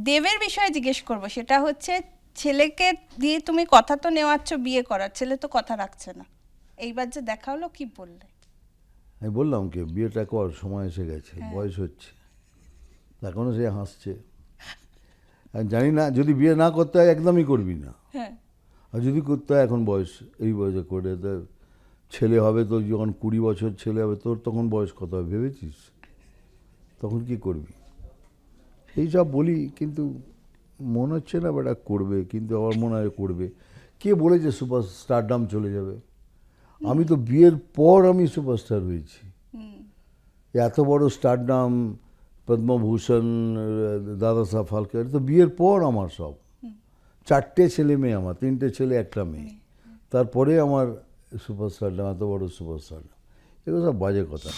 দেবের বিষয়ে জিজ্ঞেস করব, সেটা হচ্ছে ছেলেকে দিয়ে তুমি কথা তো নেওয়াচ্ছ বিয়ে করার, ছেলে তো কথা রাখছে না, এইবার যে দেখা হলো কি বললে? আমি বললাম কি বিয়েটা কর, সময় এসে গেছে, বয়স হচ্ছে। এখনও সে হাসছে। আমি জানি না, যদি বিয়ে না করতে হয় একদমই করবি না, হ্যাঁ, আর যদি করতে হয় এখন বয়স, এই বয়সে করে ছেলে হবে তোর যখন 20 বছর ছেলে হবে, তোর তখন বয়স কত হবে ভেবেছিস? তখন কি করবি? এই সব বলি, কিন্তু মনে হচ্ছে না বেটা করবে, কিন্তু আমার মনে হয় করবে। কে বলেছে সুপার স্টারডাম চলে যাবে? আমি তো বিয়ের পর আমি সুপারস্টার হয়েছি। এত বড় স্টারডাম, পদ্মভূষণ, দাদা সাহেব ফালকে, এটা তো বিয়ের পর আমার সব। 4টে ছেলে মেয়ে আমার, 3টে ছেলে 1টা মেয়ে, তারপরে আমার সুপারস্টারডাম, এত বড় সুপারস্টারডাম। এগুলো সব বাজে কথা।